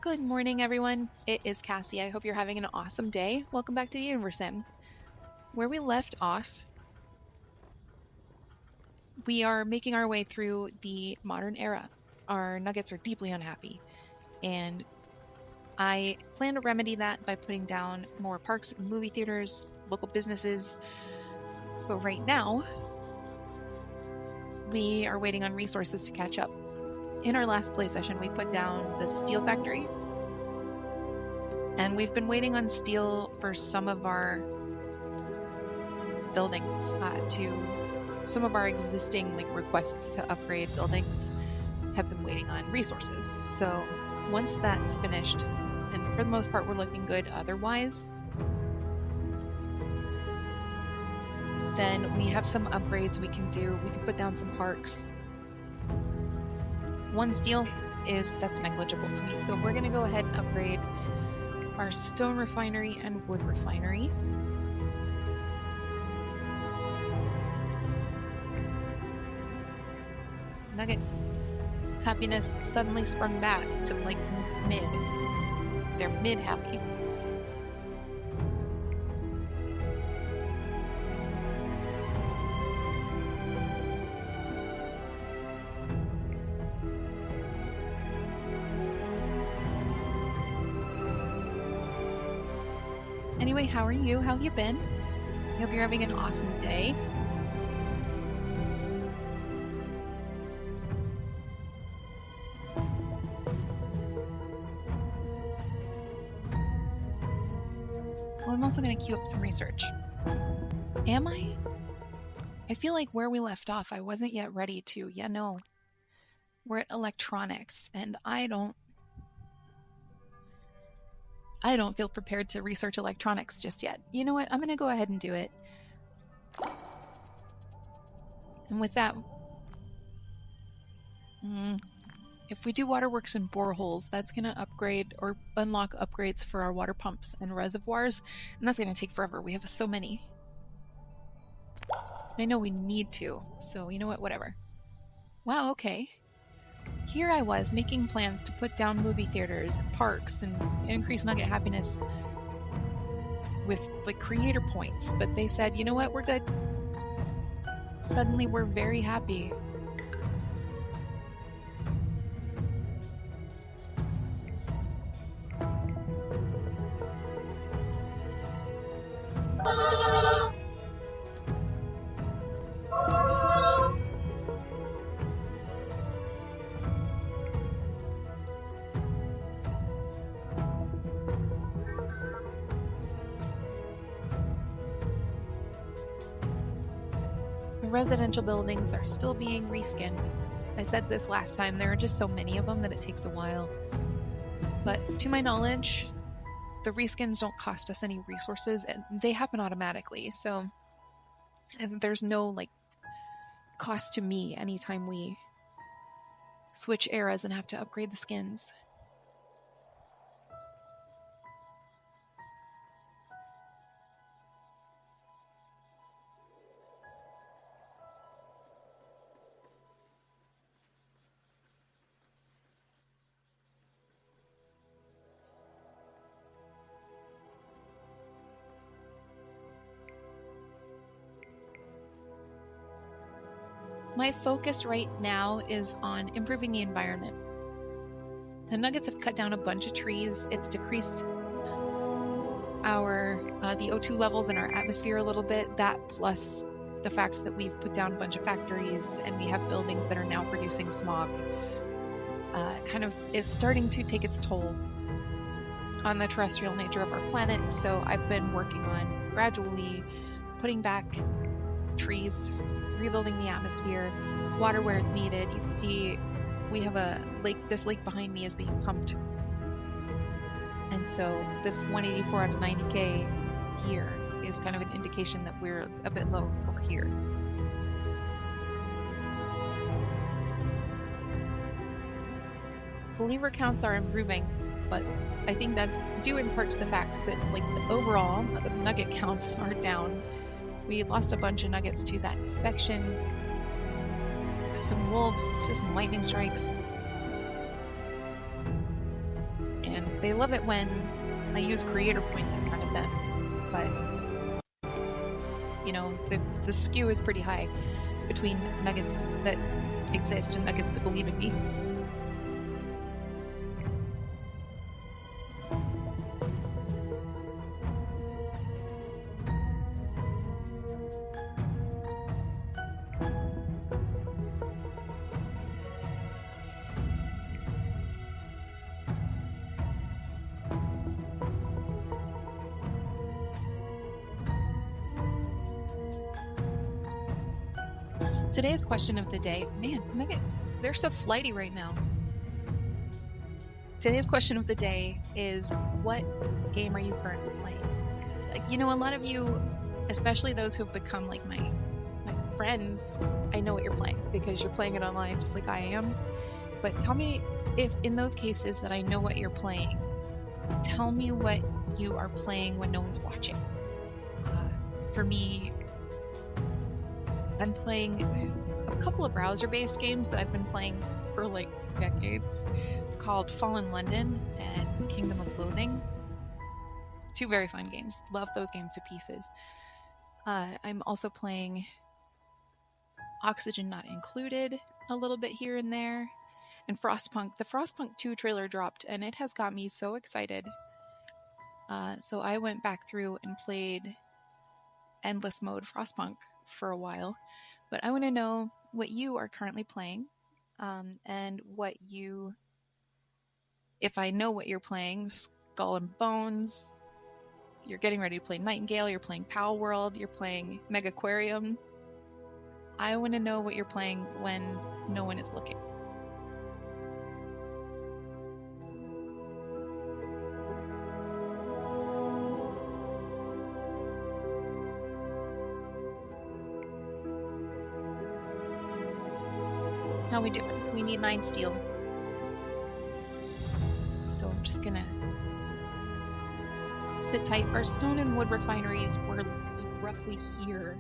Good morning, everyone. It is Cassie. I hope you're having an awesome day. Welcome back to the Universim. Where we left off, we are making our way through the modern era. Our nuggets are deeply unhappy, and I plan to remedy that by putting down more parks and movie theaters, local businesses. But right now, we are waiting on resources to catch up. In our last play session, we put down the steel factory, and we've been waiting on steel for some of our buildings some of our existing requests to upgrade buildings have been waiting on resources. So once that's finished, and for the most part we're looking good otherwise, then we have some upgrades we can do. We can put down some parks. One steel that's negligible to me, so we're going to go ahead and upgrade our stone refinery and wood refinery. Nugget happiness suddenly sprung back to mid. They're mid happy. Anyway, how are you? How have you been? I hope you're having an awesome day. Well, I'm also going to queue up some research. Am I? I feel like where we left off, I wasn't yet ready to. Yeah, no. We're at electronics, and I don't feel prepared to research electronics just yet. You know what? I'm going to go ahead and do it. And with that, if we do waterworks and boreholes, that's going to upgrade or unlock upgrades for our water pumps and reservoirs, and that's going to take forever. We have so many. I know we need to, so you know what? Whatever. Wow, okay. Here I was making plans to put down movie theaters and parks and increase nugget happiness with creator points, but they said, you know what? We're good. Suddenly we're very happy. Residential buildings are still being reskinned. I said this last time, there are just so many of them that it takes a while. But to my knowledge, the reskins don't cost us any resources, and they happen automatically, so there's no cost to me anytime we switch eras and have to upgrade the skins. My focus right now is on improving the environment. The nuggets have cut down a bunch of trees. It's decreased our the O2 levels in our atmosphere a little bit. That plus the fact that we've put down a bunch of factories and we have buildings that are now producing smog is starting to take its toll on the terrestrial nature of our planet. So I've been working on gradually putting back trees, rebuilding the atmosphere, water where it's needed. You can see we have a lake. This lake behind me is being pumped, and so this 184 out of 90k here is kind of an indication that we're a bit low over here. Believer counts are improving, but I think that's due in part to the fact that overall the nugget counts are down. We lost a bunch of nuggets to that infection, to some wolves, to some lightning strikes. And and they love it when I use creator points in front of them. But, you know, the skew is pretty high between nuggets that exist and nuggets that believe in me. Today's question of the day, man, Nugget, they're so flighty right now. Today's question of the day is, what game are you currently playing? Like, you know, a lot of you, especially those who've become like my friends, I know what you're playing because you're playing it online just like I am. But tell me, if in those cases that I know what you're playing, tell me what you are playing when no one's watching. For me, I'm playing a couple of browser-based games that I've been playing for like decades, called Fallen London and Kingdom of Loathing. Two very fun games. Love those games to pieces. I'm also playing Oxygen Not Included a little bit here and there. And Frostpunk. The Frostpunk 2 trailer dropped, and it has got me so excited. So I went back through and played Endless Mode Frostpunk for a while. But I want to know what you are currently playing, and what you, if I know what you're playing, Skull and Bones, you're getting ready to play Nightingale, you're playing Pow World, you're playing Megaquarium. I want to know what you're playing when no one is looking. How we doing? We need 9 steel. So I'm just gonna sit tight. Our stone and wood refineries were roughly here.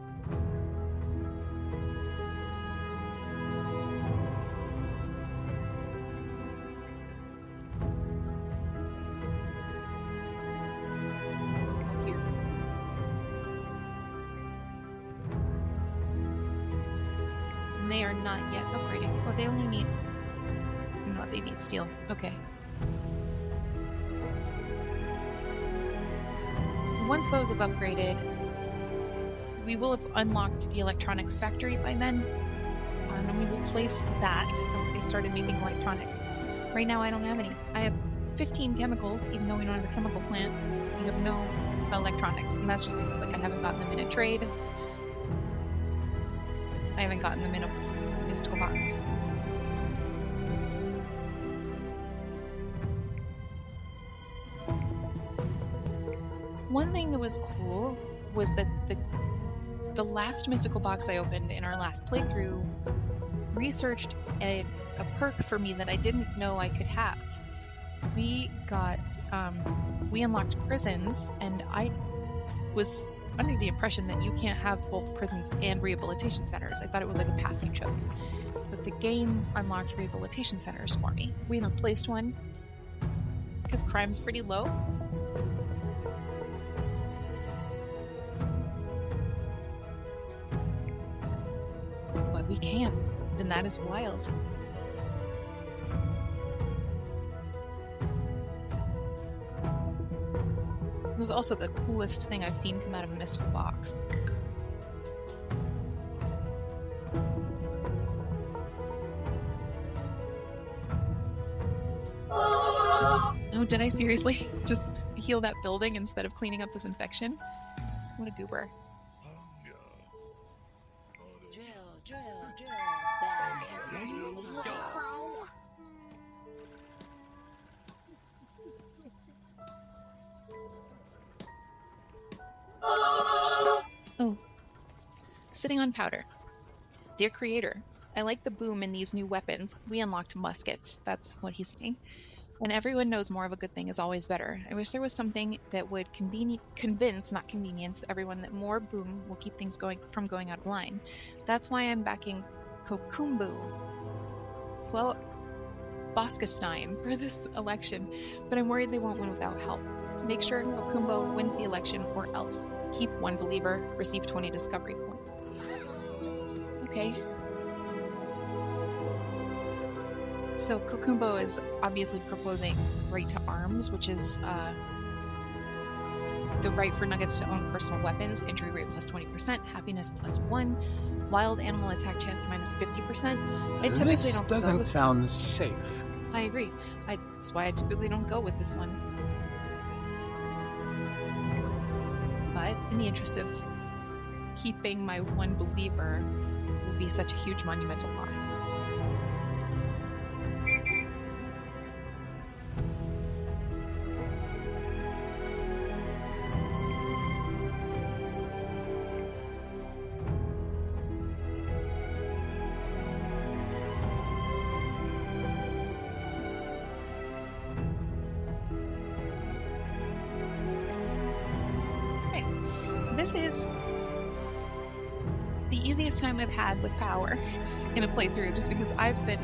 They are not yet upgrading. Oh, they only need... No, they need steel. Okay. So once those have upgraded, we will have unlocked the electronics factory by then. And we will place that once they started making electronics. Right now, I don't have any. I have 15 chemicals, even though we don't have a chemical plant. We have no electronics. And that's just because like, I haven't gotten them in a trade. I haven't gotten them in a mystical box. One thing that was cool was that the last mystical box I opened in our last playthrough researched a perk for me that I didn't know I could have. We got, we unlocked prisons, and I was under the impression that you can't have both prisons and rehabilitation centers. I thought it was like a path you chose. But the game unlocked rehabilitation centers for me. We haven't placed one because crime's pretty low. But we can, and that is wild. It was also the coolest thing I've seen come out of a mystical box. Oh, did I seriously just heal that building instead of cleaning up this infection? What a goober. Oh, sitting on powder. Dear creator, I like the boom in these new weapons. We unlocked muskets. That's what he's saying. And everyone knows more of a good thing is always better. I wish there was something that would convince, not convenience, everyone that more boom will keep things from going out of line. That's why I'm backing Kokumbu. Well, Boskestein for this election, but I'm worried they won't win without help. Make sure Kokumbo wins the election or else. Keep 1 believer, receive 20 discovery points. Okay. So Kokumbo is obviously proposing right to arms, which is the right for Nuggets to own personal weapons, injury rate plus 20%, happiness plus 1, wild animal attack chance minus 50%. I typically don't go doesn't with sound safe. I agree. That's why I typically don't go with this one. But in the interest of keeping my 1 believer will be such a huge monumental loss. This is the easiest time I've had with power in a playthrough, just because I've been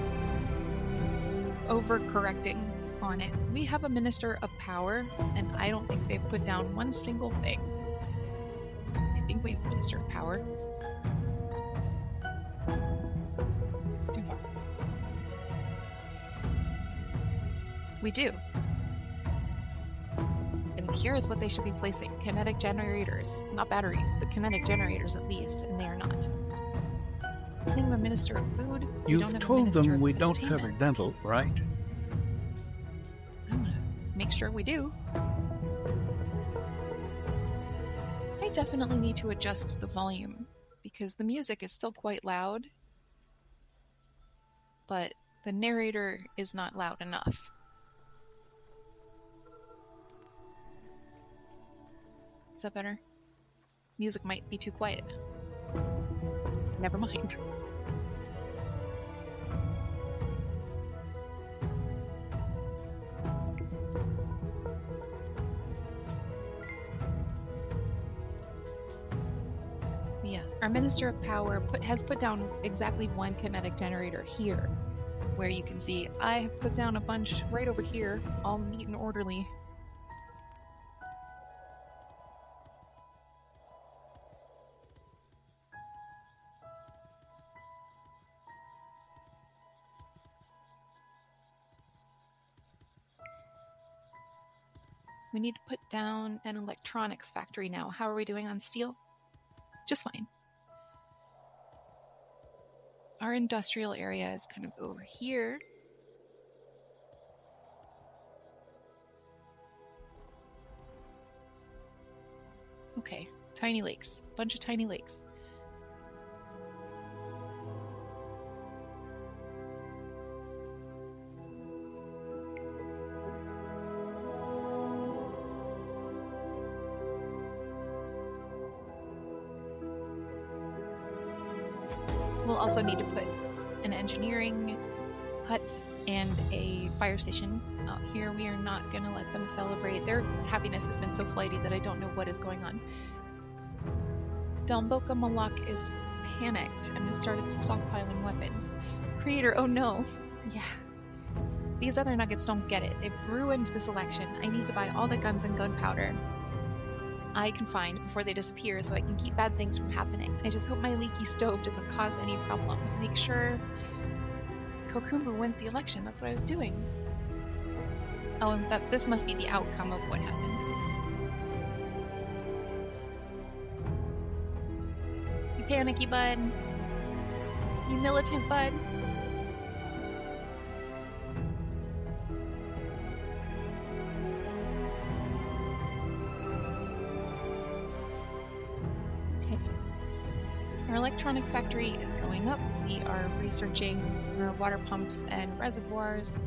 overcorrecting on it. We have a Minister of Power, and I don't think they've put down 1 single thing. I think we have a Minister of Power. Too far. We do. Here is what they should be placing. Kinetic generators. Not batteries, but kinetic generators at least, and they are not. We don't have a Minister of Food. You've told them we don't cover dental, right? I'm gonna make sure we do. I definitely need to adjust the volume, because the music is still quite loud, but the narrator is not loud enough. Is that better? Music might be too quiet. Never mind. Yeah, our Minister of Power has put down exactly 1 kinetic generator here, where you can see I have put down a bunch right over here, all neat and orderly. We need to put down an electronics factory now. How are we doing on steel? Just fine. Our industrial area is kind of over here. Okay, tiny lakes. Bunch of tiny lakes. We'll also need to put an engineering hut and a fire station out here. We are not going to let them celebrate. Their happiness has been so flighty that I don't know what is going on. Dalmboka Malak is panicked and has started stockpiling weapons. Creator, oh no. Yeah. These other nuggets don't get it. They've ruined this election. I need to buy all the guns and gunpowder I can find before they disappear so I can keep bad things from happening. I just hope my leaky stove doesn't cause any problems. Make sure Kokumbo wins the election. That's what I was doing. Oh, and this must be the outcome of what happened. You panicky bud. You militant bud. Our electronics factory is going up. We are researching our water pumps and reservoirs.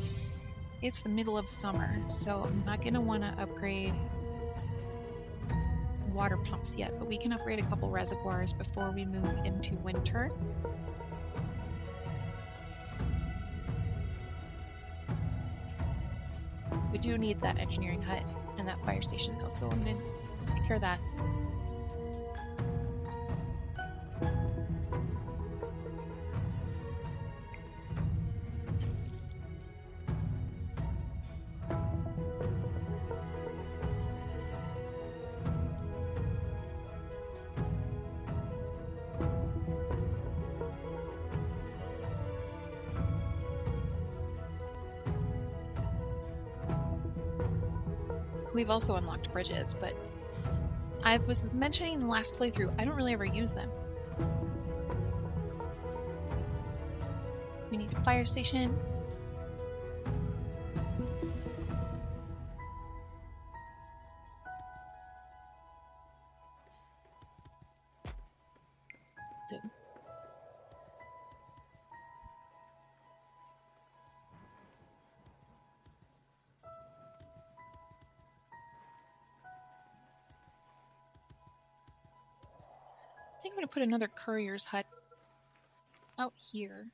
It's the middle of summer, so I'm not going to want to upgrade water pumps yet, but we can upgrade a couple reservoirs before we move into winter. We do need that engineering hut and that fire station though, so I'm going to take care of that. We've also unlocked bridges, but I was mentioning in the last playthrough, I don't really ever use them. We need a fire station. Good. I think I'm going to put another courier's hut out here.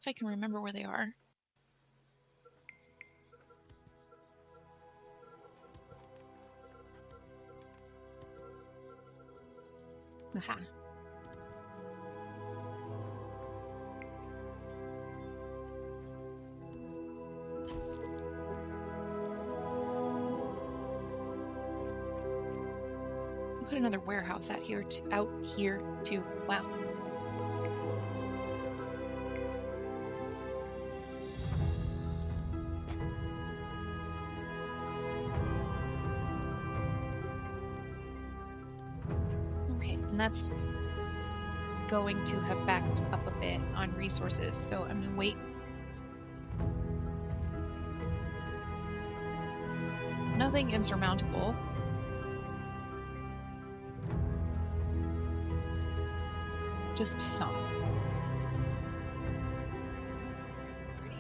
If I can remember where they are. Aha. Put another warehouse out here too. Wow. Okay, and that's going to have backed us up a bit on resources, so I'm gonna wait. Nothing insurmountable. Just some. Pretty.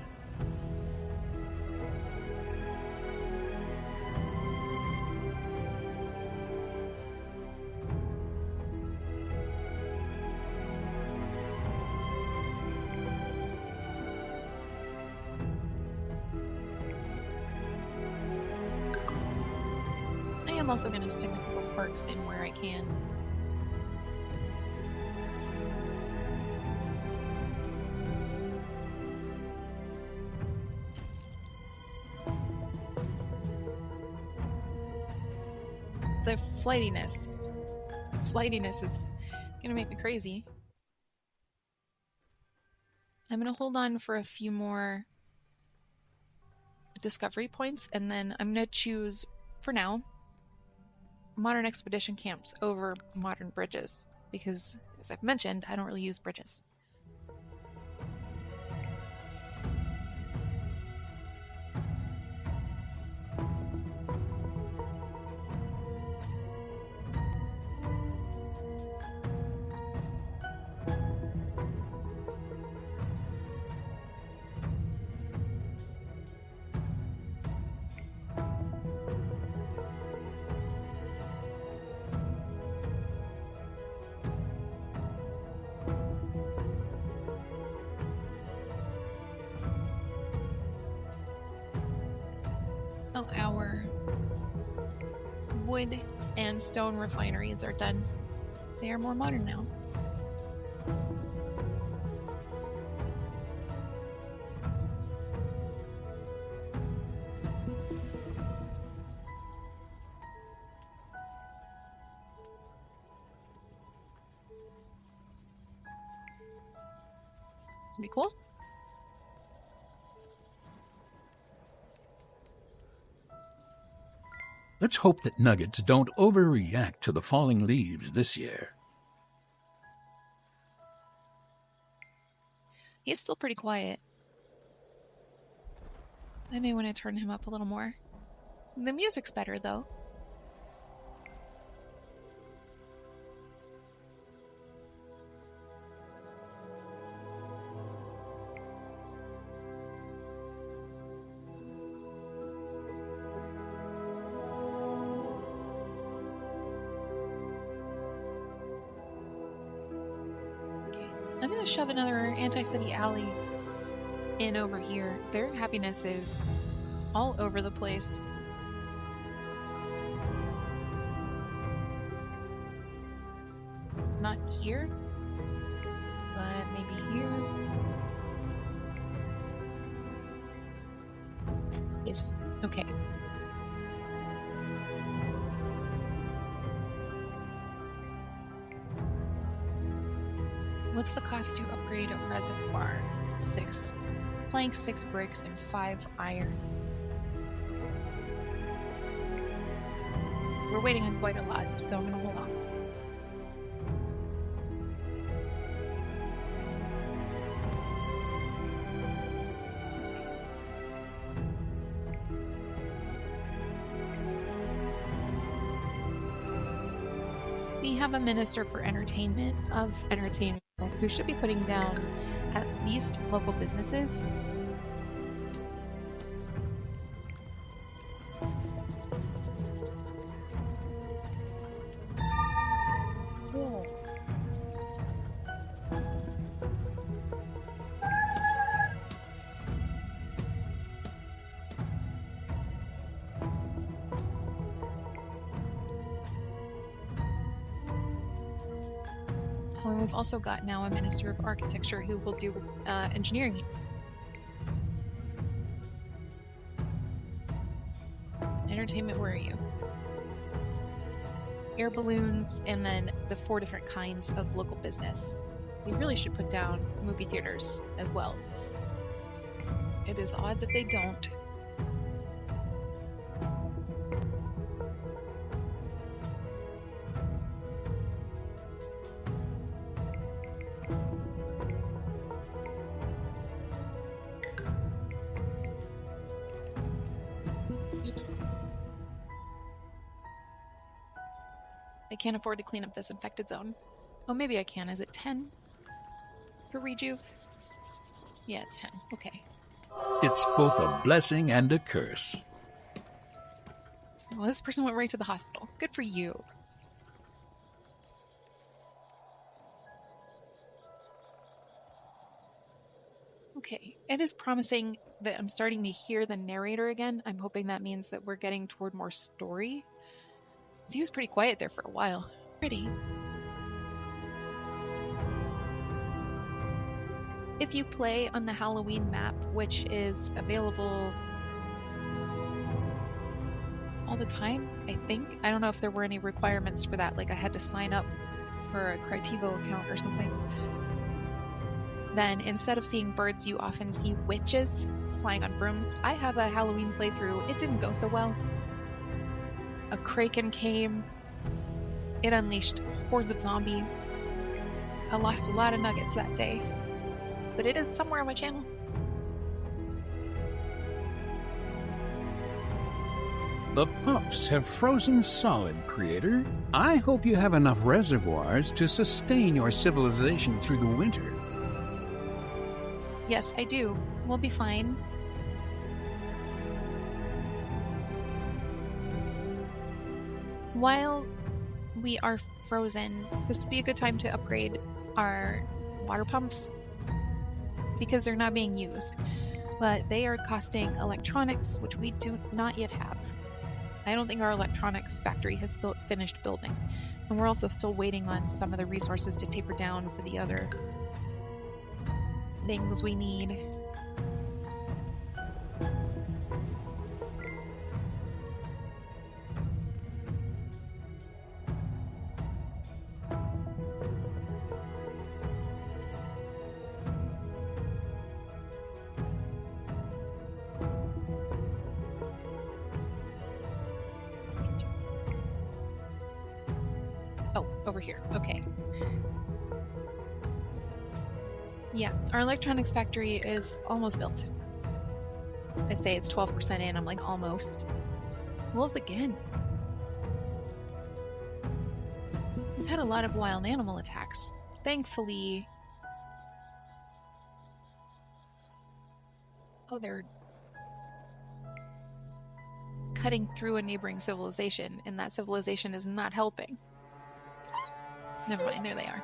I am also going to stick a couple perks in where I can. The flightiness. Flightiness is gonna make me crazy. I'm gonna hold on for a few more discovery points, and then I'm gonna choose, for now, modern expedition camps over modern bridges, because, as I've mentioned, I don't really use bridges. Well, our wood and stone refineries are done. They are more modern now. Pretty cool. Let's hope that Nuggets don't overreact to the falling leaves this year. He's still pretty quiet. I may want to turn him up a little more. The music's better, though. I'm going to shove another anti-city alley in over here. Their happiness is all over the place. Not here, but maybe here. Yes, okay. What's the cost to upgrade a reservoir? 6 planks, 6 bricks, and 5 iron. we're waiting on quite a lot, so I'm gonna hold off. We have a minister for entertainment who should be putting down at least local businesses. And we've also got now a Minister of Architecture who will do engineering needs. Entertainment, where are you? Air balloons, and then the 4 different kinds of local business. They really should put down movie theaters as well. It is odd that they don't. Oops. I can't afford to clean up this infected zone. Oh, maybe I can. Is it 10 for rejuve? Yeah, it's 10. Okay. It's both a blessing and a curse. Well, this person went right to the hospital. Good for you. Okay, it is promising that I'm starting to hear the narrator again. I'm hoping that means that we're getting toward more story. So he was pretty quiet there for a while. Pretty. If you play on the Halloween map, which is available all the time, I think. I don't know if there were any requirements for that, like I had to sign up for a Critivo account or something. Then instead of seeing birds, you often see witches flying on brooms. I have a Halloween playthrough. It didn't go so well. A kraken came. It unleashed hordes of zombies. I lost a lot of nuggets that day. But it is somewhere on my channel. The pumps have frozen solid, Creator. I hope you have enough reservoirs to sustain your civilization through the winter. Yes, I do. We'll be fine. While we are frozen, this would be a good time to upgrade our water pumps because they're not being used. But they are costing electronics, which we do not yet have. I don't think our electronics factory has finished building. And we're also still waiting on some of the resources to taper down for the other things we need. Oh, over here. Okay. Yeah, our electronics factory is almost built. I say it's 12% in, I'm like almost. Wolves again. We've had a lot of wild animal attacks. Thankfully... Oh, they're cutting through a neighboring civilization, and that civilization is not helping. Never mind, there they are.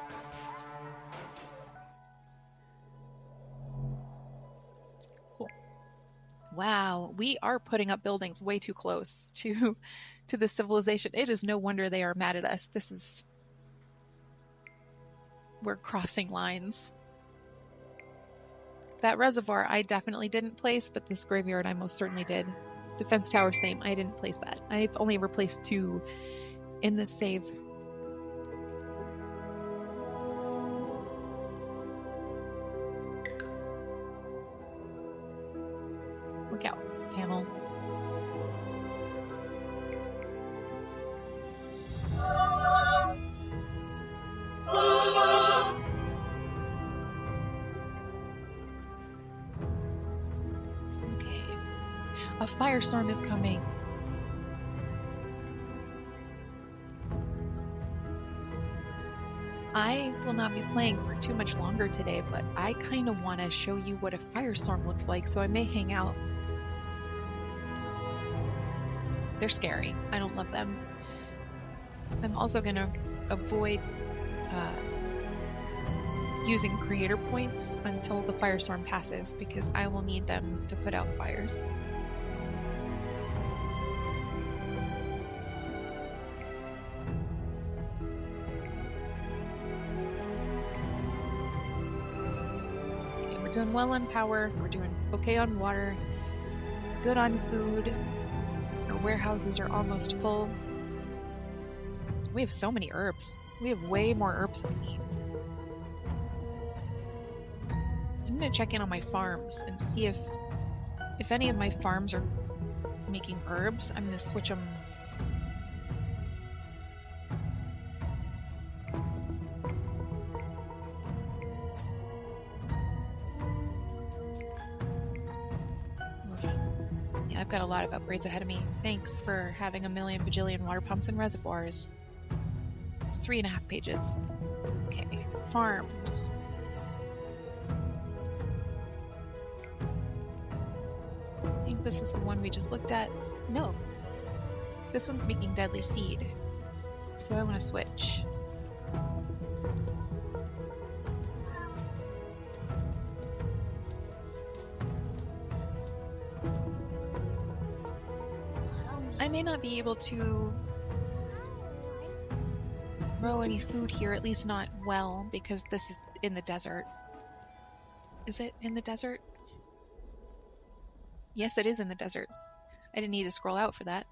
Cool. Wow, we are putting up buildings way too close to the civilization. It is no wonder they are mad at us. This is... We're crossing lines. That reservoir I definitely didn't place, but this graveyard I most certainly did. Defense tower, same. I didn't place that. I've only replaced 2 in this save. Look out, panel. A firestorm is coming. I will not be playing for too much longer today, but I kind of want to show you what a firestorm looks like, so I may hang out. They're scary. I don't love them. I'm also going to avoid using creator points until the firestorm passes, because I will need them to put out fires. Okay, we're doing well on power, we're doing okay on water, good on food. Our warehouses are almost full. We have so many herbs. We have way more herbs than we need. I'm gonna check in on my farms and see if any of my farms are making herbs. I'm gonna switch them. Yeah, I've got a lot of upgrades ahead of me. Thanks for having a million bajillion water pumps and reservoirs. It's 3.5 pages. Okay, farms. I think this is the one we just looked at. No. This one's making deadly seed. So I want to switch. I may not be able to grow any food here, at least not well, because this is in the desert. Is it in the desert? Yes, it is in the desert. I didn't need to scroll out for that.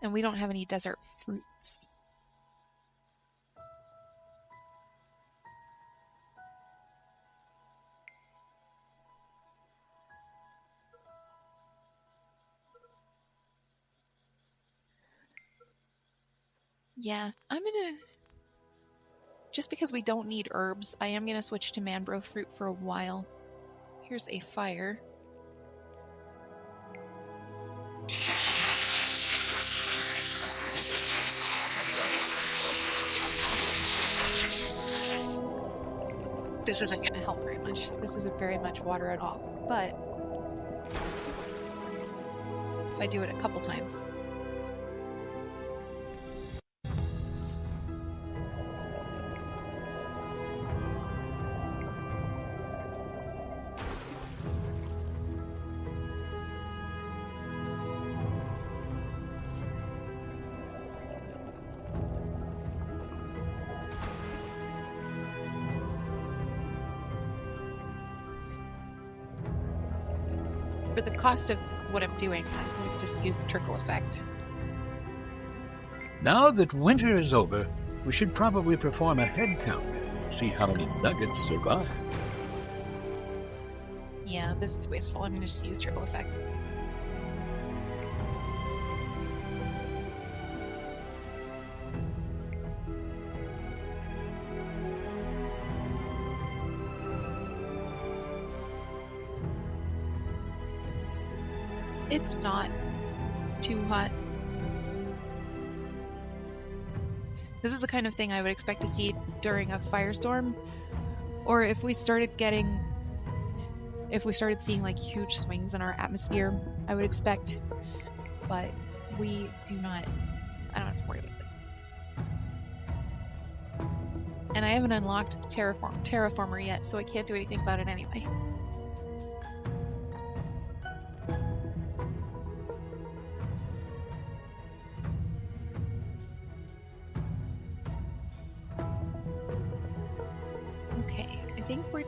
And we don't have any desert fruits. Yeah, I'm gonna... Just because we don't need herbs, I am gonna switch to manbro fruit for a while. Here's a fire. This isn't going to help very much. This isn't very much water at all. But if I do it a couple times. For the cost of what I'm doing, I can just use the trickle effect. Now that winter is over, we should probably perform a head count. See how many nuggets survive. Yeah, this is wasteful. I'm going to just use trickle effect. It's not too hot. This is the kind of thing I would expect to see during a firestorm, or if we started seeing like huge swings in our atmosphere, I would expect, but we do not. I don't have to worry about this. And I haven't unlocked Terraformer yet, so I can't do anything about it anyway.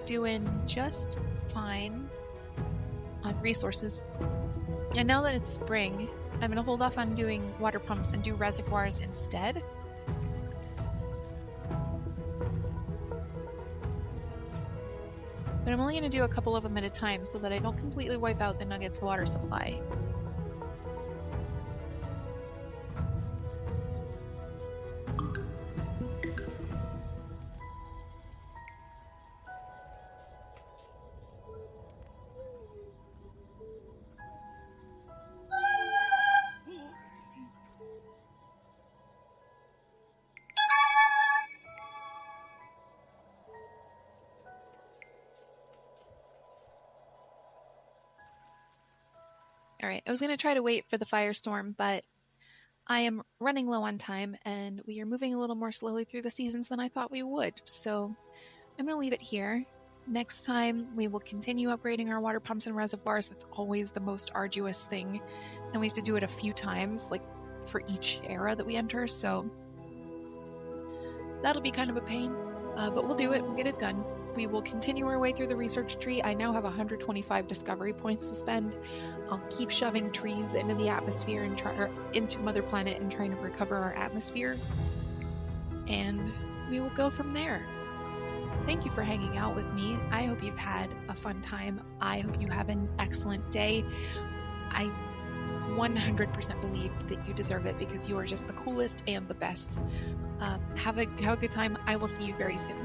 Doing just fine on resources. And now that it's spring, I'm going to hold off on doing water pumps and do reservoirs instead. But I'm only going to do a couple of them at a time so that I don't completely wipe out the Nuggets water supply. All right, I was going to try to wait for the firestorm, but I am running low on time, and we are moving a little more slowly through the seasons than I thought we would. So I'm going to leave it here. Next time, we will continue upgrading our water pumps and reservoirs. That's always the most arduous thing, and we have to do it a few times, like for each era that we enter, so that'll be kind of a pain, but we'll do it. We'll get it done. We will continue our way through the research tree. I now have 125 discovery points to spend. I'll keep shoving trees into the atmosphere and into Mother Planet and trying to recover our atmosphere, and we will go from there. Thank you for hanging out with me. I hope you've had a fun time. I hope you have an excellent day. I 100% believe that you deserve it because you are just the coolest and the best. Have a good time. I will see you very soon.